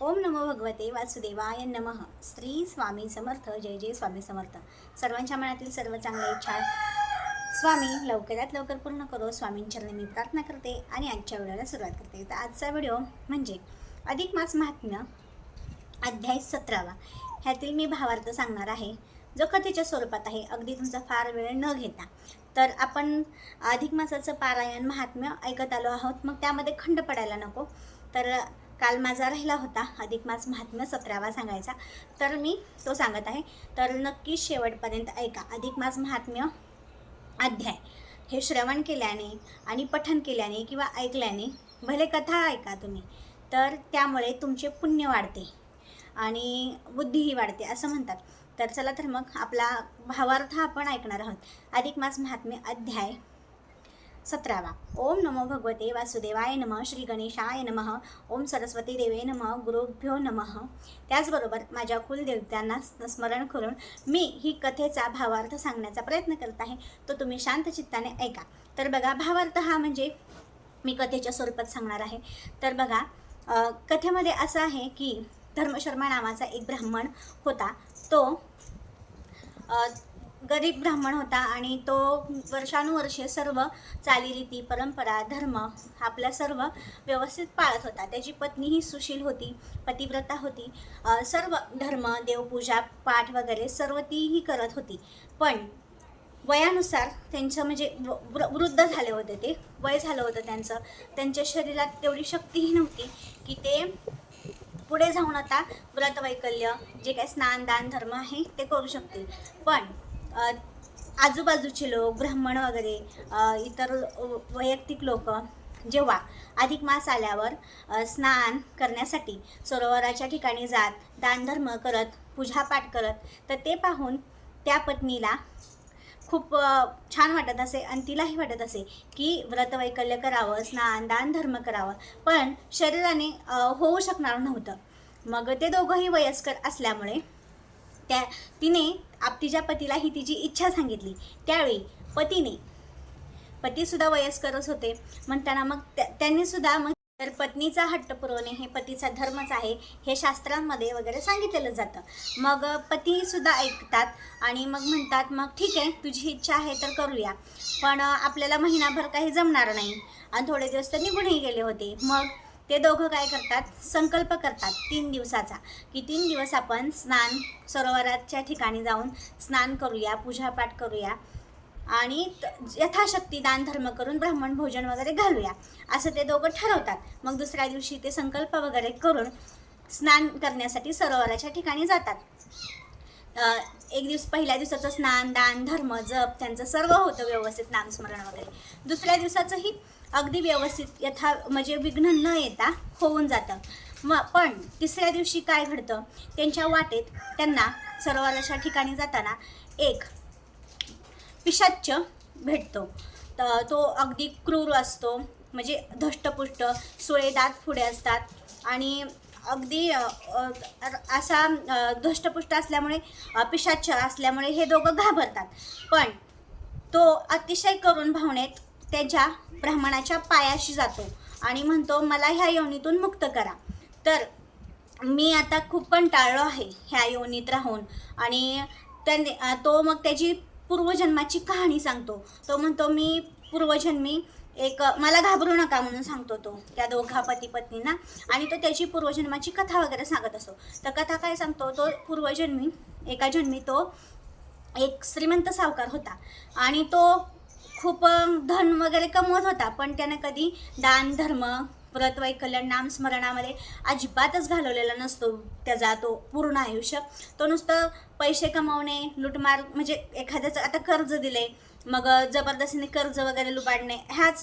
ओम नमो भगवते वासुदेवाय नमः. श्री स्वामी समर्थ. जय जय स्वामी समर्थ. सर्वांच्या मनातील सर्व चांगल्या इच्छा स्वामी लवकरात लवकर पूर्ण करो. स्वामींचरणी मी प्रार्थना करते आणि आजच्या व्हिडिओला सुरुवात करते. तर आजचा व्हिडिओ म्हणजे अधिक मास महात्म्य अध्याय 17. ह्यातील मी भावार्थ सांगणार आहे, जो कथेच्या स्वरूपात आहे. अगदी तुमचा फार वेळ न घेता तर आपण अधिक मासाचं पारायण महात्म्य ऐकत आलो आहोत. मग त्यामध्ये खंड पडायला नको. तर काल माझा राहिला होता अधिक मास महात्म्य 17वा सांगायचा, तर मी तो सांगत आहे. तर नक्की शेवटपर्यंत ऐका. अधिक मास महात्म्य अध्याय हे श्रवण केल्याने आणि पठण केल्याने किंवा ऐकल्याने, भले कथा ऐका तुम्ही, तर त्यामुळे तुमचे पुण्य वाढते आणि बुद्धीही वाढते असं म्हणतात. तर चला तर मग आपला भावार्थ आपण ऐकणार आहोत. अधिक मास महात्म्य अध्याय 17. ओम नमो भगवते वासुदेवाय नमः. श्री गणेशाय नमः. ओम सरस्वती देवे नमः. गुरुभ्यो नमः. त्याचबरोबर माझ्या कुलदेवतांना स्मरण करून मी ही कथेचा भावार्थ सांगण्याचा प्रयत्न करत आहे, तो तुम्ही शांत चित्ताने ऐका. तर बघा, भावार्थ हा म्हणजे मी कथेच्या स्वरूपात सांगणार आहे. तर बघा, कथेमध्ये असं आहे की धर्मशर्मा नावाचा एक ब्राह्मण होता. तो गरीब ब्राह्मण होता आणि तो वर्षानुवर्षे सर्व चालीरीती, परंपरा, धर्म आपल्या सर्व व्यवस्थित पाळत होता. त्याची पत्नी ही सुशील होती, पतिव्रता होती. सर्व धर्म, देवपूजा, पाठ वगैरे सर्व तीही करत होती. पण वयानुसार त्यांचं म्हणजे वृद्ध झाले होते, ते वय झालं होतं त्यांच्या शरीरात तेवढी शक्तीही नव्हती की ते पुढे जाऊन आता व्रतवैकल्य, जे काही स्नान दान धर्म आहे ते करू शकतील. पण आजूबाजूचे लोक, ब्राह्मण वगैरे, इतर वैयक्तिक लोक जेव्हा अधिक मास आल्यावर स्नान करण्यासाठी सरोवराच्या ठिकाणी जात, दानधर्म करत, पूजापाठ करत, तर ते पाहून त्या पत्नीला खूप छान वाटत असे आणि तिलाही वाटत असे की व्रतवैकल्य करावं, स्नान दान धर्म करावं, पण शरीराने होऊ शकणार नव्हतं. मग ते दोघंही वयस्कर असल्यामुळे तिने तिच्या पतीला ही तिची इच्छा सांगितली. त्यावेळी पतीसुद्धा वयस्करच होते म्हणताना मग त्यांनीसुद्धा मग तर पत्नीचा हट्ट पुरवणे हे पतीचा धर्मच आहे, हे शास्त्रांमध्ये वगैरे सांगितलेलं जातं. मग पतीसुद्धा ऐकतात आणि मग म्हणतात, मग ठीक आहे, तुझी इच्छा आहे तर करूया, पण आपल्याला महिनाभर काही जमणार नाही. आणि थोडे दिवस तर निघूनही गेले होते. मग ते दोघं काय करतात, संकल्प करतात 3 दिवसाचा, की 3 दिवस आपण सरोवराच्या ठिकाणी जाऊन स्नान करूया, पूजापाठ करूया आणि यथाशक्ती दानधर्म करून ब्राह्मण भोजन वगैरे घालूया, असं ते दोघं ठरवतात. मग दुसऱ्या दिवशी ते संकल्प वगैरे करून स्नान करण्यासाठी सरोवराच्या ठिकाणी जातात. एक दिवस पहिल्या दिवसाचं स्नान दान धर्म जप त्यांचं सर्व होतं व्यवस्थित, नामस्मरण वगैरे. दुसऱ्या दिवसाचंही अगदी व्यवस्थित म्हणजे विघ्न न येता होऊन जातं. पण तिसऱ्या दिवशी काय घडतं, त्यांच्या वाटेत त्यांना सरोवराच्या ठिकाणी जाताना एक पिशाच्च भेटतो. तो अगदी क्रूर असतो, म्हणजे धष्टपुष्ट, सुळे दात पुढे असतात आणि अगदी असा धष्टपुष्ट असल्यामुळे, पिशाच्च असल्यामुळे हे दोघं घाबरतात. पण तो अतिशय करुण भावनेत त्याच्या ब्राह्मणाच्या पायाशी जातो आणि म्हणतो, मला ह्या योनीतून मुक्त करा. तर मी आता खूप कंटाळलो आहे ह्या योनीत राहून. आणि तो मग त्याची पूर्वजन्माची कहाणी सांगतो. तो म्हणतो, मी पूर्वजन्मी मला घाबरू नका म्हणून सांगतो तो त्या दोघा पती पत्नींना. आणि तो त्याची पूर्वजन्माची कथा वगैरे सांगत असतो. तर कथा काय सांगतो, तो पूर्वजन्मी एका जन्मी तो एक श्रीमंत सावकार होता आणि तो खूप धन वगैरे कमवत होता, पण त्यानं कधी दान धर्म, व्रतवैकल्य, नामस्मरणामध्ये अजिबातच घालवलेला नसतो त्याचा तो पूर्ण आयुष्य. तो नुसतं पैसे कमवणे, लुटमार, म्हणजे एखाद्याचं आता कर्ज दिले मग जबरदस्तीने कर्ज वगैरे लुबाडणे,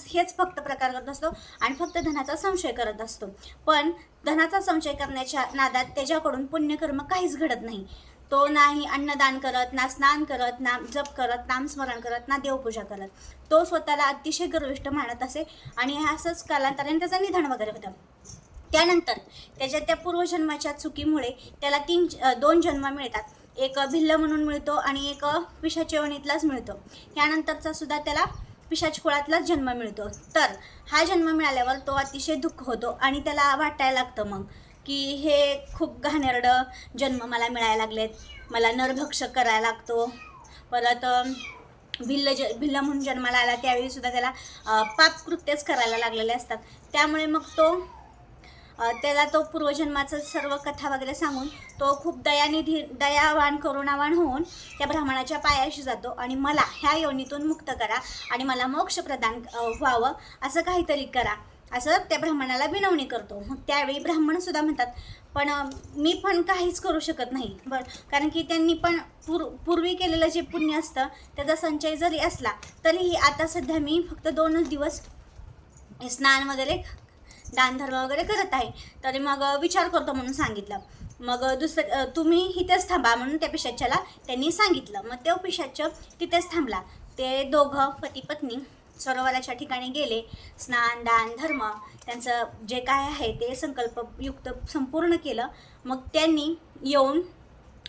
हेच फक्त प्रकार करत असतो आणि फक्त धनाचा संशय करत असतो. पण धनाचा संशय करण्याच्या नादात त्याच्याकडून पुण्यकर्म काहीच घडत नाही. तो नाही अन्नदान करत, ना स्नान करत, ना जप करत, नामस्मरण करत, ना देवपूजा करत. तो स्वतःला अतिशय गर्विष्ठ मानत असे आणि असंच कालांतराने त्याचं निधन वगैरे होतं. त्यानंतर त्याच्या त्या पूर्वजन्माच्या चुकीमुळे त्याला 2 जन्म मिळतात. एक भिल्ल म्हणून मिळतो आणि एक पिशाच्या योनीतलाच मिळतो. त्यानंतरचा सुद्धा त्याला पिशाच कुळातलाच जन्म मिळतो. तर हा जन्म मिळाल्यावर तो अतिशय दुःख होतो आणि त्याला वाटायला लागतं मग की हे खूप घाणेरडं जन्म मला मिळायला लागलेत, मला नरभक्षक करायला लागतो. परत भिल्ल म्हणून जन्माला आला त्यावेळीसुद्धा त्याला पापकृत्यच करायला लागलेले असतात. त्यामुळे मग त्याला तो पूर्वजन्माचं सर्व कथा वगैरे सांगून तो खूप दयावान करुणावान होऊन त्या ब्राह्मणाच्या पायाशी जातो आणि मला ह्या योनीतून मुक्त करा आणि मला मोक्ष प्रदान व्हावं असं काहीतरी करा असं त्या ब्राह्मणाला विनवणी करतो. मग त्यावेळी ब्राह्मणसुद्धा म्हणतात पण मी पण काहीच करू शकत नाही बरं, कारण की त्यांनी पण पूर्वी केलेलं जे पुण्य असतं त्याचा संचय जरी असला तरीही आता सध्या मी फक्त 2च दिवस स्नान वगैरे दानधर्म वगैरे करत आहे, तरी मग विचार करतो म्हणून सांगितलं. मग तुम्ही इथेच थांबा म्हणून त्या पिशाच्याला त्यांनी सांगितलं. मग तो पिशाच तिथेच थांबला. ते दोघं पती पत्नी सरोवराच्या ठिकाणी गेले. स्नान दान धर्म त्यांचं जे काय आहे ते संकल्पयुक्त संपूर्ण केलं. मग त्यांनी येऊन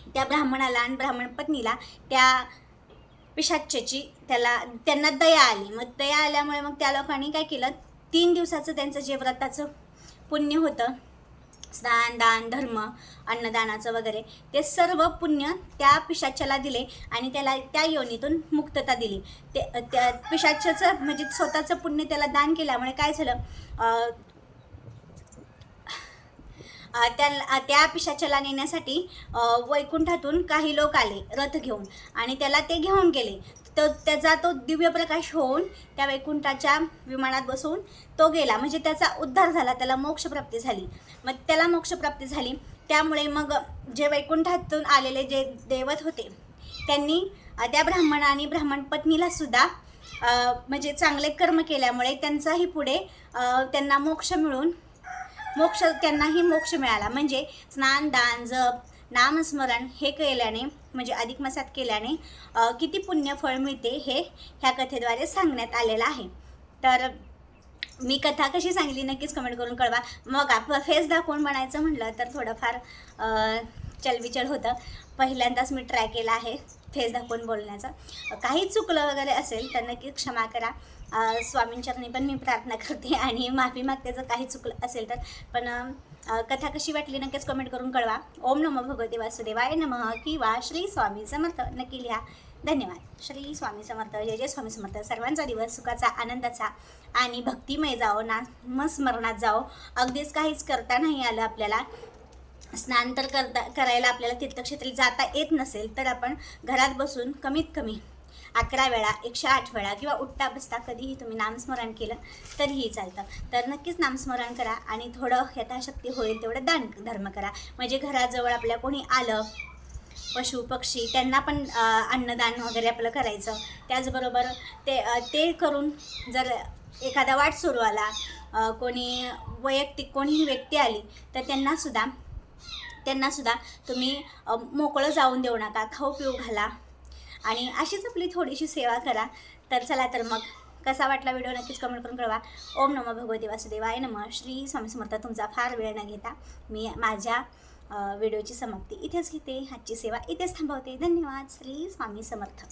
त्या ब्राह्मणाला आणि ब्राह्मण पत्नीला त्या पिशाच्याची त्यांना दया आली. मग दया आल्यामुळे मग त्या लोकांनी काय केलं, 3 दिवसाचं त्यांचं जे व्रताचं पुण्य होतं, स्नान दान धर्म अन्नदानाचं वगैरे, ते सर्व पुण्य त्या पिशाच्याला दिले आणि त्याला त्या योनीतून मुक्तता दिली. त्या पिशाच्याचं म्हणजे स्वतःचं पुण्य त्याला दान केल्यामुळे काय झालं, त्या पिशाच्याला नेण्यासाठी वैकुंठातून काही लोक आले रथ घेऊन आणि त्याला ते घेऊन गेले. तर त्याचा तो दिव्य प्रकाश होऊन त्या वैकुंठाच्या विमानात बसवून तो गेला, म्हणजे त्याचा उद्धार झाला, त्याला मोक्षप्राप्ती झाली. मग त्याला मोक्षप्राप्ती झाली त्यामुळे मग जे वैकुंठातून आलेले जे दैवत होते त्यांनी त्या ब्राह्मण आणि ब्राह्मण पत्नीलासुद्धा म्हणजे चांगले कर्म केल्यामुळे त्यांचाही पुढे त्यांना त्यांनाही मोक्ष मिळाला. म्हणजे स्नान दान जप नामस्मरण हे केल्याने म्हणजे अधिक मासात केल्याने किती पुण्यफळ मिळते हे ह्या कथेद्वारे सांगण्यात आलेलं आहे. तर मी कथा कशी सांगली नक्कीच कमेंट करून कळवा. मग फेस दाखवून बनायचं म्हटलं तर थोडंफार चलबिचल होतं. पहिल्यांदाच मी ट्राय केला आहे फेस दाखवून बोलण्याचा. काही चुकलं वगैरे असेल तर नक्की क्षमा करा. स्वामींचरणी पण मी प्रार्थना करते आणि माफी मागते जर काही चुकलं असेल तर. पण कथा कशी वाटली नक्कीच कमेंट करून कळवा. ओम नमो भगवते वासुदेवाय नमः किंवा श्री स्वामी समर्थ नक्की लिहा. धन्यवाद. श्री स्वामी समर्थ. जय जय स्वामी समर्थ. सर्वांचा दिवस सुखाचा आनंदाचा आणि भक्तिमय जाओ, नामस्मरणात जाओ. अगदीच काहीच करता नाही आलं आपल्याला, स्नान तर करायला आपल्याला तीर्थक्षेत्री जाता येत नसेल तर आपण घरात बसून कमीत कमी 11 वेळा 108 वेळा किंवा उठता बसता कधीही तुम्ही नामस्मरण केलं तरीही चालतं. तर नक्कीच नामस्मरण करा आणि थोडं यथाशक्ती होईल तेवढं दान धर्म करा. म्हणजे घराजवळ आपल्या कोणी आलं पशु पक्षी त्यांना पण अन्नदान वगैरे आपलं करायचं. त्याचबरोबर ते करून जर एखादा वाट सुरू आला, कोणी वैयक्तिक कोणीही व्यक्ती आली तर त्यांनासुद्धा तुम्ही मोकळं जाऊन देऊ नका, खाऊ पिऊ घाला आणि अशीच आपली थोडीशी सेवा करा. तर चला तर मग कसा वाटला व्हिडिओ नक्कीच कमेंट करून कळवा. ओम नमो भगवते वासुदेवाय नमः. श्री स्वामी समर्थ. तुमचा फार वेळ न घेता मी माझ्या व्हिडिओची समाप्ती इथेच घेते. आजची सेवा इथेच थांबवते. धन्यवाद. श्री स्वामी समर्थ.